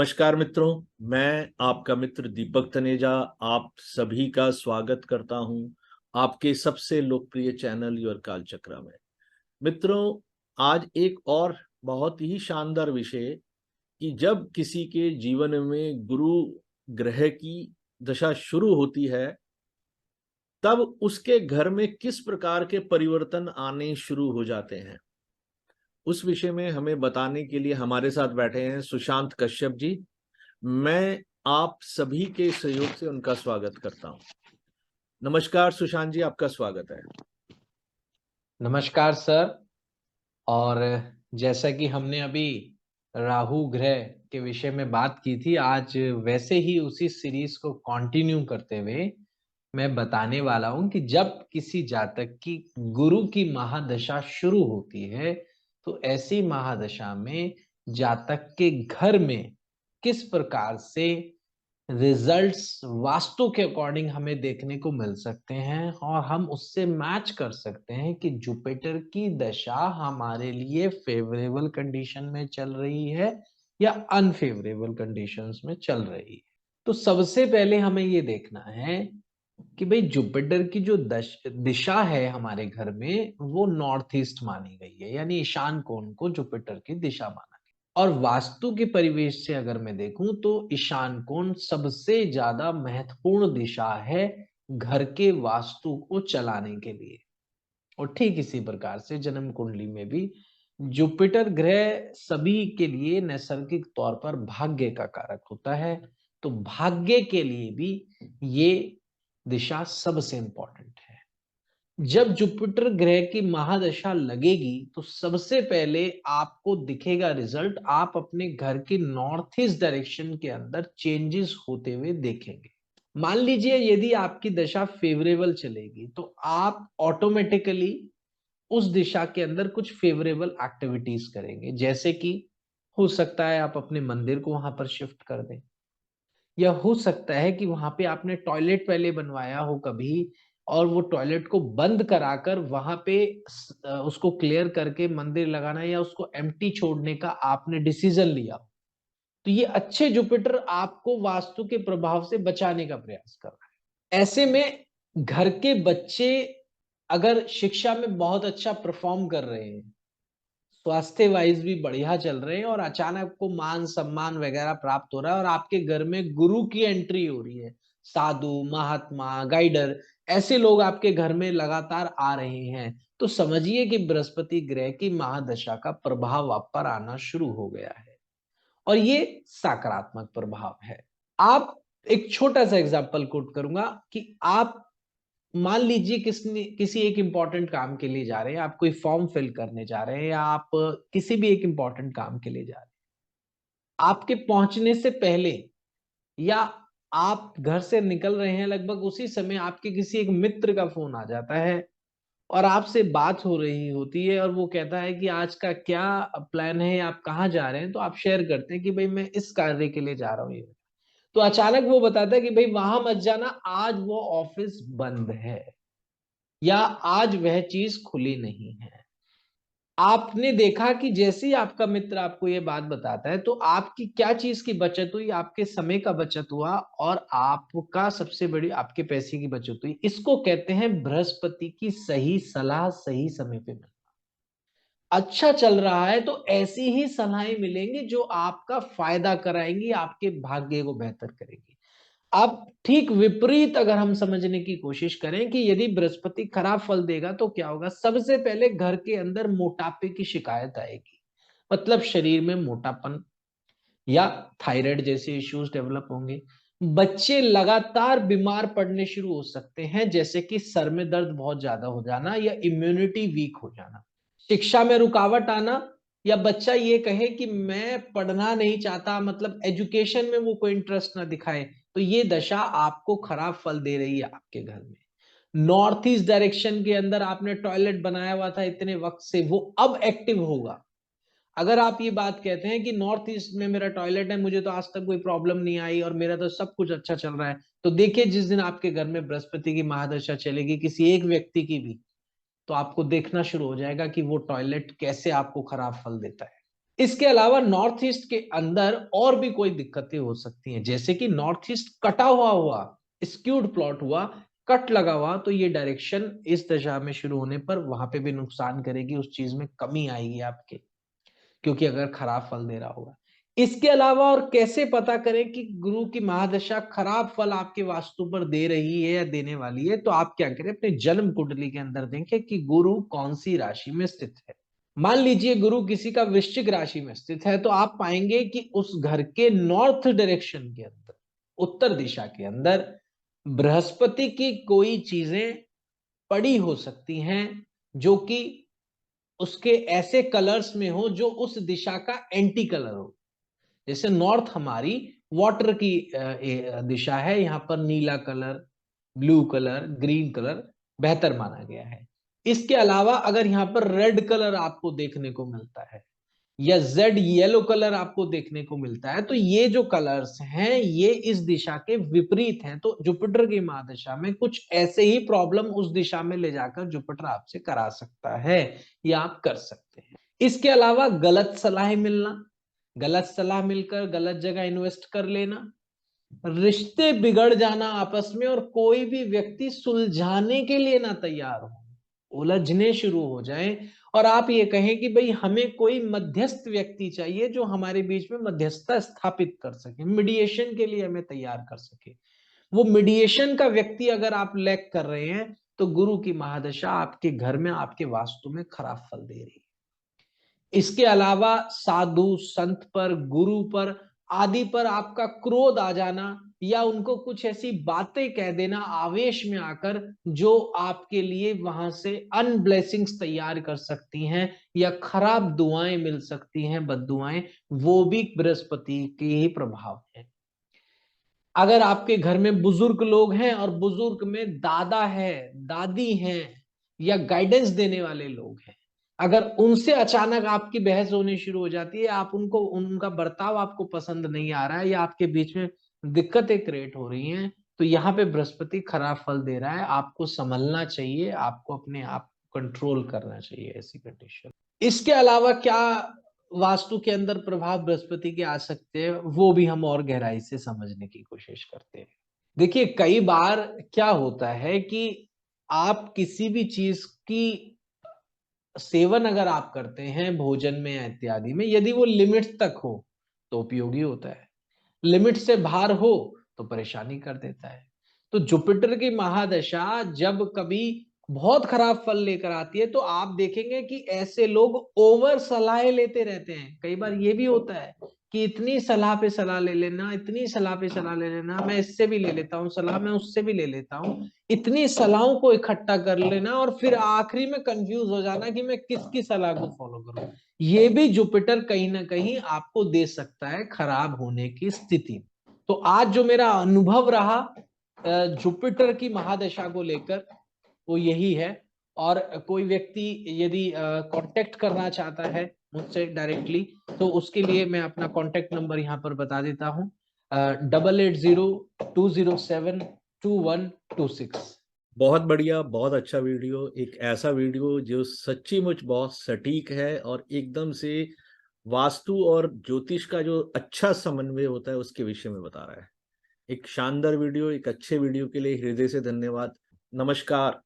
नमस्कार मित्रों, मैं आपका मित्र दीपक तनेजा आप सभी का स्वागत करता हूं आपके सबसे लोकप्रिय चैनल योर कालचक्र में। मित्रों, आज एक और बहुत ही शानदार विषय कि जब किसी के जीवन में गुरु ग्रह की दशा शुरू होती है तब उसके घर में किस प्रकार के परिवर्तन आने शुरू हो जाते हैं। उस विषय में हमें बताने के लिए हमारे साथ बैठे हैं सुशांत कश्यप जी। मैं आप सभी के सहयोग से उनका स्वागत करता हूं। नमस्कार सुशांत जी, आपका स्वागत है। नमस्कार सर। और जैसा कि हमने अभी राहु ग्रह के विषय में बात की थी, आज वैसे ही उसी सीरीज को कंटिन्यू करते हुए मैं बताने वाला हूं कि जब किसी जातक की गुरु की महादशा शुरू होती है तो ऐसी महादशा में जातक के घर में किस प्रकार से रिजल्ट्स वास्तु के अकॉर्डिंग हमें देखने को मिल सकते हैं और हम उससे मैच कर सकते हैं कि जुपिटर की दशा हमारे लिए फेवरेबल कंडीशन में चल रही है या अनफेवरेबल कंडीशंस में चल रही है। तो सबसे पहले हमें ये देखना है कि भाई जुपिटर की जो दिशा है हमारे घर में वो नॉर्थ ईस्ट मानी गई है, यानी ईशान कोण को जुपिटर की दिशा माना गया। और वास्तु के परिवेश से अगर मैं देखूं तो ईशान कोण सबसे ज्यादा महत्वपूर्ण दिशा है घर के वास्तु को चलाने के लिए। और ठीक इसी प्रकार से जन्म कुंडली में भी जुपिटर ग्रह सभी के लिए नैसर्गिक तौर पर भाग्य का कारक होता है, तो भाग्य के लिए भी ये दिशा सबसे इंपॉर्टेंट है। जब जुपिटर ग्रह की महादशा लगेगी तो सबसे पहले आपको दिखेगा रिजल्ट, आप अपने घर की नॉर्थ ईस्ट डायरेक्शन के अंदर चेंजेस होते हुए देखेंगे। मान लीजिए यदि आपकी दशा फेवरेबल चलेगी तो आप ऑटोमेटिकली उस दिशा के अंदर कुछ फेवरेबल एक्टिविटीज करेंगे, जैसे कि हो सकता है आप अपने मंदिर को वहां पर शिफ्ट कर दें, या हो सकता है कि वहां पे आपने टॉयलेट पहले बनवाया हो कभी और वो टॉयलेट को बंद कराकर वहां पे उसको क्लियर करके मंदिर लगाना या उसको एम्प्टी छोड़ने का आपने डिसीजन लिया हो। तो ये अच्छे जुपिटर आपको वास्तु के प्रभाव से बचाने का प्रयास कर रहा है। ऐसे में घर के बच्चे अगर शिक्षा में बहुत अच्छा परफॉर्म कर रहे हैं, स्वास्थ्य वाइज भी बढ़िया चल रहे हैं और अचानक को मान सम्मान वगैरह प्राप्त हो रहा है और आपके घर में गुरु की एंट्री हो रही है, साधु महात्मा गाइडर ऐसे लोग आपके घर में लगातार आ रहे हैं, तो समझिए कि बृहस्पति ग्रह की महादशा का प्रभाव आप पर आना शुरू हो गया है और ये सकारात्मक प्रभाव है। आप एक छोटा सा एग्जांपल कोट करूंगा कि आप मान लीजिए किसी एक इंपॉर्टेंट काम के लिए जा रहे हैं, आप कोई फॉर्म फिल करने जा रहे हैं या आप किसी भी एक इंपॉर्टेंट काम के लिए जा रहे हैं, आपके पहुंचने से पहले या आप घर से निकल रहे हैं लगभग उसी समय आपके किसी एक मित्र का फोन आ जाता है और आपसे बात हो रही होती है और वो कहता है कि आज का क्या प्लान है, आप कहाँ जा रहे हैं, तो आप शेयर करते हैं कि भाई मैं इस कार्य के लिए जा रहा हूँ। तो अचानक वो बताता है कि भाई वहां मत जाना, आज वो ऑफिस बंद है या आज वह चीज खुली नहीं है। आपने देखा कि जैसे ही आपका मित्र आपको ये बात बताता है तो आपकी क्या चीज की बचत हुई, आपके समय का बचत हुआ और आपका सबसे बड़ी आपके पैसे की बचत हुई। इसको कहते हैं बृहस्पति की सही सलाह सही समय पे मिलना। अच्छा चल रहा है तो ऐसी ही सलाहें मिलेंगी जो आपका फायदा कराएंगी, आपके भाग्य को बेहतर करेंगी। अब ठीक विपरीत अगर हम समझने की कोशिश करें कि यदि बृहस्पति खराब फल देगा तो क्या होगा, सबसे पहले घर के अंदर मोटापे की शिकायत आएगी, मतलब शरीर में मोटापन या थायराइड जैसे इश्यूज डेवलप होंगे। बच्चे लगातार बीमार पड़ने शुरू हो सकते हैं, जैसे कि सर में दर्द बहुत ज्यादा हो जाना या इम्यूनिटी वीक हो जाना, शिक्षा में रुकावट आना, या बच्चा ये कहे कि मैं पढ़ना नहीं चाहता, मतलब एजुकेशन में वो कोई इंटरेस्ट ना दिखाए, तो ये दशा आपको खराब फल दे रही है आपके घर में। नॉर्थ ईस्ट डायरेक्शन के अंदर आपने टॉयलेट बनाया हुआ था इतने वक्त से, वो अब एक्टिव होगा। अगर आप ये बात कहते हैं कि नॉर्थ ईस्ट में मेरा टॉयलेट है, मुझे तो आज तक कोई प्रॉब्लम नहीं आई और मेरा तो सब कुछ अच्छा चल रहा है, तो देखिए जिस दिन आपके घर में बृहस्पति की महादशा चलेगी किसी एक व्यक्ति की भी, तो आपको देखना शुरू हो जाएगा कि वो टॉयलेट कैसे आपको खराब फल देता है। इसके अलावा नॉर्थ ईस्ट के अंदर और भी कोई दिक्कतें हो सकती हैं, जैसे कि नॉर्थ ईस्ट कटा हुआ स्क्यूड प्लॉट हुआ, कट लगा हुआ, तो ये डायरेक्शन इस दशा में शुरू होने पर वहां पे भी नुकसान करेगी, उस चीज में कमी आएगी आपके, क्योंकि अगर खराब फल दे रहा होगा। इसके अलावा और कैसे पता करें कि गुरु की महादशा खराब फल आपके वास्तु पर दे रही है या देने वाली है? तो आप क्या करें, अपने जन्म कुंडली के अंदर देखें कि गुरु कौन सी राशि में स्थित है। मान लीजिए गुरु किसी का वृश्चिक राशि में स्थित है, तो आप पाएंगे कि उस घर के नॉर्थ डायरेक्शन के अंदर, उत्तर दिशा के अंदर बृहस्पति की कोई चीजें पड़ी हो सकती हैं जो कि उसके ऐसे कलर्स में हो जो उस दिशा का एंटी कलर हो। जैसे नॉर्थ हमारी वाटर की दिशा है, यहां पर नीला colour, blue colour, green colour बेहतर माना गया है। इसके अलावा अगर यहां पर रेड कलर आपको देखने को मिलता है या जेड येलो कलर आपको देखने को मिलता है, तो ये जो कलर्स हैं ये इस दिशा के विपरीत हैं। तो जुपिटर की महादशा में कुछ ऐसे ही प्रॉब्लम उस दिशा में ले जाकर जुपिटर आपसे करा सकता है या आप कर सकते हैं। इसके अलावा गलत सलाह मिलना, गलत सलाह मिलकर गलत जगह इन्वेस्ट कर लेना, रिश्ते बिगड़ जाना आपस में और कोई भी व्यक्ति सुलझाने के लिए ना तैयार हो, उलझने शुरू हो जाए और आप ये कहें कि भाई हमें कोई मध्यस्थ व्यक्ति चाहिए जो हमारे बीच में मध्यस्थता स्थापित कर सके, मीडिएशन के लिए हमें तैयार कर सके। वो मीडिएशन का व्यक्ति अगर आप लैक कर रहे हैं तो गुरु की महादशा आपके घर में, आपके वास्तु में खराब फल दे रही है। इसके अलावा साधु संत पर, गुरु पर आदि पर आपका क्रोध आ जाना या उनको कुछ ऐसी बातें कह देना आवेश में आकर जो आपके लिए वहां से अनब्लेसिंग्स तैयार कर सकती हैं या खराब दुआएं मिल सकती हैं, बद्दुआएं, वो भी बृहस्पति के ही प्रभाव है। अगर आपके घर में बुजुर्ग लोग हैं और बुजुर्ग में दादा है, दादी हैं या गाइडेंस देने वाले लोग हैं, अगर उनसे अचानक आपकी बहस होनी शुरू हो जाती है, आप उनको, उनका बर्ताव आपको पसंद नहीं आ रहा है या आपके बीच में दिक्कतें क्रिएट हो रही हैं, तो यहाँ पे बृहस्पति खराब फल दे रहा है। आपको संभलना चाहिए, आपको अपने आप कंट्रोल करना चाहिए ऐसी कंडीशन। इसके अलावा क्या वास्तु के अंदर प्रभाव बृहस्पति के आ सकते हैं, वो भी हम और गहराई से समझने की कोशिश करते हैं। देखिए कई बार क्या होता है कि आप किसी भी चीज की सेवन अगर आप करते हैं भोजन में या इत्यादि में, यदि वो लिमिट तक हो तो उपयोगी होता है, लिमिट से बाहर हो तो परेशानी कर देता है। तो जुपिटर की महादशा जब कभी बहुत खराब फल लेकर आती है तो आप देखेंगे कि ऐसे लोग ओवर सलाह लेते रहते हैं। कई बार ये भी होता है कि इतनी सलाह पे सलाह ले लेना, इतनी सलाह पे सलाह ले लेना, मैं इससे भी ले लेता हूँ सलाह, मैं उससे भी ले लेता हूँ, इतनी सलाहों को इकट्ठा कर लेना और फिर आखिरी में कंफ्यूज हो जाना कि मैं किसकी सलाह को फॉलो करूं। ये भी जुपिटर कहीं ना कहीं आपको दे सकता है खराब होने की स्थिति। तो आज जो मेरा अनुभव रहा जुपिटर की महादशा को लेकर वो यही है। और कोई व्यक्ति यदि कांटेक्ट करना चाहता है मुझसे डायरेक्टली तो उसके लिए मैं अपना कांटेक्ट नंबर यहाँ पर बता देता हूँ, 8802072126। बहुत बढ़िया, बहुत अच्छा वीडियो, एक ऐसा वीडियो जो सच्ची मुच बहुत सटीक है और एकदम से वास्तु और ज्योतिष का जो अच्छा समन्वय होता है उसके विषय में बता रहा है। एक शानदार वीडियो, एक अच्छे वीडियो के लिए हृदय से धन्यवाद। नमस्कार।